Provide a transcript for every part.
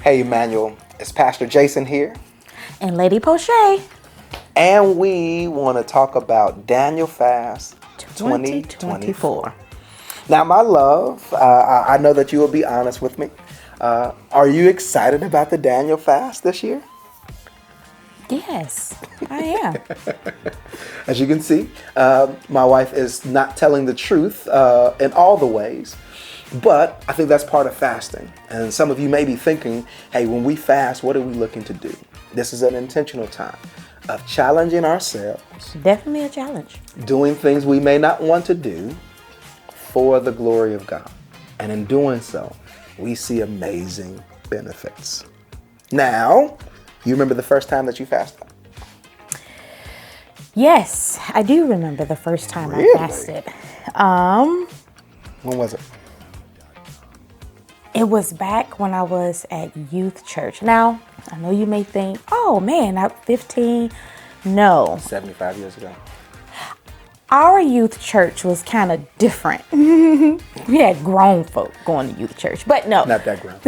Hey, Emmanuel, it's Pastor Jason here. And Lady Poche. And we want to talk about Daniel Fast 2024. Now, my love, I know that you will be honest with me. Are you excited about the Daniel Fast this year? Yes, I am. As you can see, my wife is not telling the truth in all the ways, but I think that's part of fasting. And some of you may be thinking, hey, when we fast, what are we looking to do? This is an intentional time of challenging ourselves. Definitely a challenge. Doing things we may not want to do for the glory of God. And in doing so, we see amazing benefits. Now, you remember the first time that you fasted? Yes, I do remember the first time Really? I fasted. When was it? It was back when I was at youth church. Now, I know you may think, oh man, I'm 15. No. 75 years ago. Our youth church was kind of different. We had grown folk going to youth church, but no. Not that grown.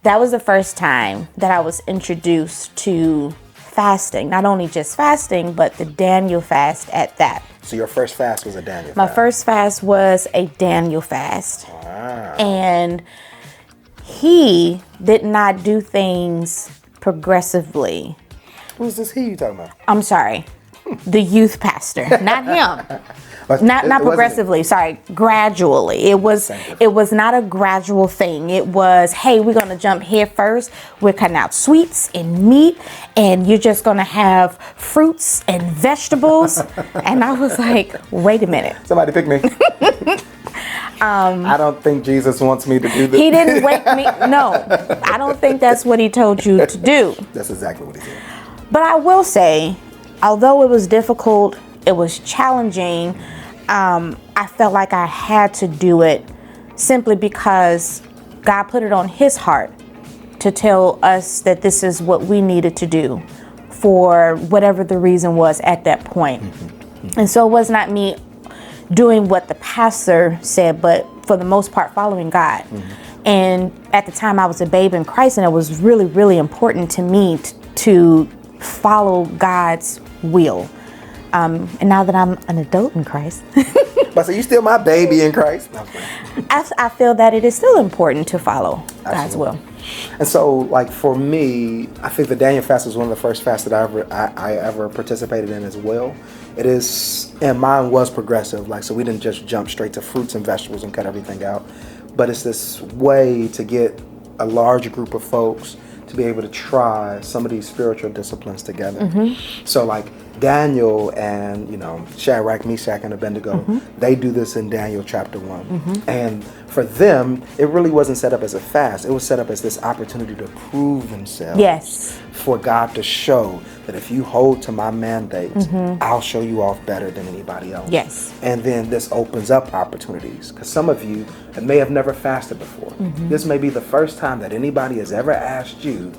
That was the first time that I was introduced to fasting. Not only just fasting, but the Daniel fast at that. So your first fast was a Daniel My fast? first fast was a Daniel fast. Wow. And he did not do things progressively. Who's this he you talking about? I'm sorry. The youth pastor, not him. Not progressively, sorry, gradually. It was not a gradual thing. It was, hey, we're gonna jump here first. We're cutting out sweets and meat, and you're just gonna have fruits and vegetables. And I was like, wait a minute. Somebody pick me. I don't think Jesus wants me to do this. He didn't wake me. No, I don't think that's what he told you to do. That's exactly what he said. But I will say, although it was difficult, it was challenging, I felt like I had to do it simply because God put it on his heart to tell us that this is what we needed to do for whatever the reason was at that point. And so it was not me doing what the pastor said, but for the most part following God. And at the time I was a babe in Christ, and it was really, really important to me to follow God's will. And now that I'm an adult in Christ, But so you still my baby in Christ? I feel that it is still important to follow God's will. And so, like for me, I think the Daniel fast was one of the first fasts that I ever participated in as well. It is, and mine was progressive. Like, so we didn't just jump straight to fruits and vegetables and cut everything out. But it's this way to get a large group of folks to be able to try some of these spiritual disciplines together. So like Daniel and, Shadrach, Meshach, and Abednego, they do this in Daniel chapter 1. And for them, it really wasn't set up as a fast. It was set up as this opportunity to prove themselves. Yes. For God to show that if you hold to my mandates, I'll show you off better than anybody else. Yes. And then this opens up opportunities, because some of you may have never fasted before. This may be the first time that anybody has ever asked you,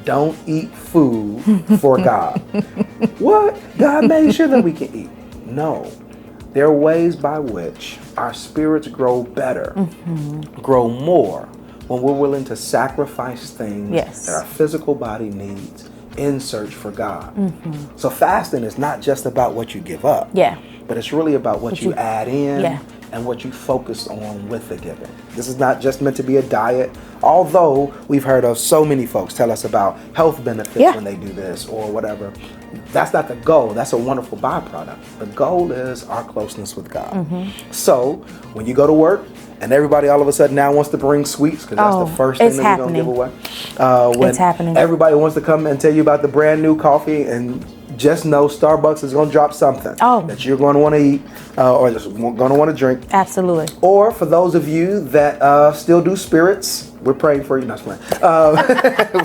don't eat food for God. What? God made sure that we can eat. No. There are ways by which our spirits grow better, grow more, when we're willing to sacrifice things that our physical body needs in search for God. So fasting is not just about what you give up, but it's really about what you add in and what you focus on with the giving. This is not just meant to be a diet, although we've heard of so many folks tell us about health benefits when they do this or whatever. That's not the goal. That's a wonderful byproduct. The goal is our closeness with God. So when you go to work and everybody all of a sudden now wants to bring sweets, because that's the first thing that we're going to give away. When it's happening. Everybody wants to come and tell you about the brand new coffee, and just know Starbucks is going to drop something that you're going to want to eat or just going to want to drink. Absolutely. Or for those of you that still do spirits, we're praying for you. Not playing.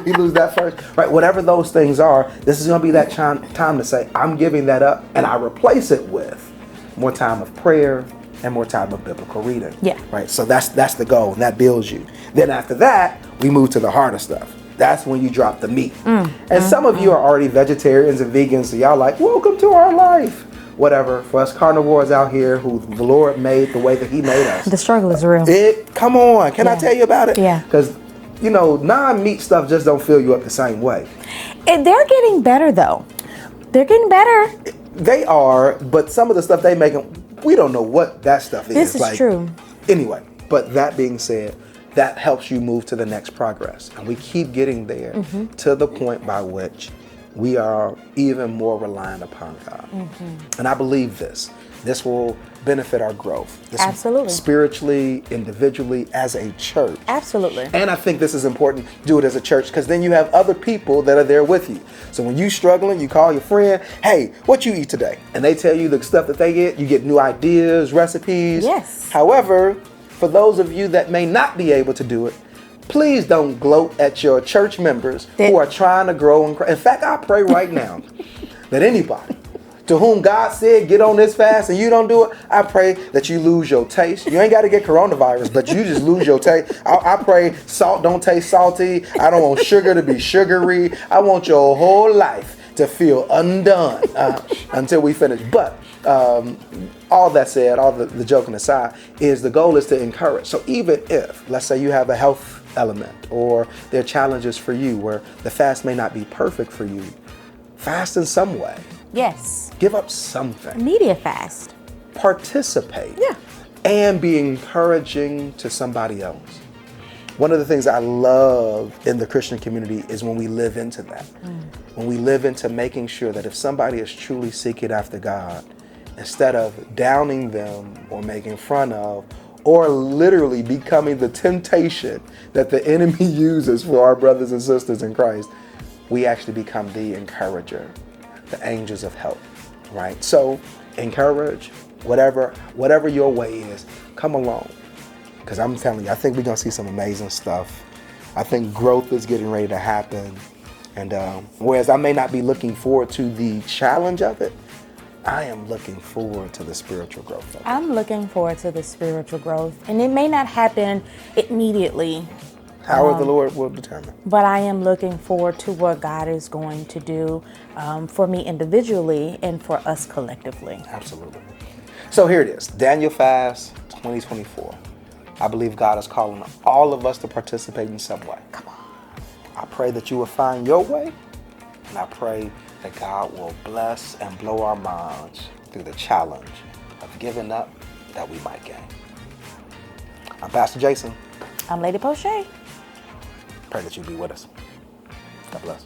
We lose that first. Right. Whatever those things are, this is going to be that time to say, I'm giving that up, and I replace it with more time of prayer and more time of biblical reading. Right. So that's the goal, and that builds you. Then after that, we move to the harder stuff. That's when you drop the meat. And some of you are already vegetarians and vegans, so y'all like, welcome to our life. whatever. For us carnivores out here who the Lord made the way that he made us. The struggle is real. Come on. Can I tell you about it? Yeah. Because, non-meat stuff just don't fill you up the same way. And they're getting better, though. They're getting better. They are, but some of the stuff they make, we don't know what that stuff is. This is true. Anyway, but that being said, that helps you move to the next progress. And we keep getting there to the point by which we are even more reliant upon God. And I believe this will benefit our growth. Absolutely. Spiritually, individually, as a church. Absolutely. And I think this is important, do it as a church, because then you have other people that are there with you. So when you struggling, you call your friend, hey, what you eat today? And they tell you the stuff that they get, you get new ideas, recipes. Yes. However, for those of you that may not be able to do it, please don't gloat at your church members who are trying to grow and in fact, I pray right now that anybody to whom God said, get on this fast and you don't do it, I pray that you lose your taste. You ain't got to get coronavirus, but you just lose your taste. I pray salt don't taste salty. I don't want sugar to be sugary. I want your whole life to feel undone until we finish. But all that said, all the joking aside, is the goal is to encourage. So even if, let's say you have a health element or there are challenges for you where the fast may not be perfect for you, fast in some way. Yes. Give up something. Media fast. Participate. Yeah. And be encouraging to somebody else. One of the things I love in the Christian community is when we live into that. When we live into making sure that if somebody is truly seeking after God, instead of downing them or making fun of or literally becoming the temptation that the enemy uses for our brothers and sisters in Christ, we actually become the encourager, the angels of help, right? So encourage, whatever your way is, come along. Because I'm telling you, I think we're going to see some amazing stuff. I think growth is getting ready to happen. And whereas I may not be looking forward to the challenge of it, I am looking forward to the spiritual growth of it. I'm looking forward to the spiritual growth. And it may not happen immediately. However the Lord will determine. But I am looking forward to what God is going to do for me individually and for us collectively. Absolutely. So here it is, Daniel Fast 2024. I believe God is calling all of us to participate in some way. Come on. I pray that you will find your way, and I pray that God will bless and blow our minds through the challenge of giving up that we might gain. I'm Pastor Jason. I'm Lady Poche. Pray that you be with us. God bless.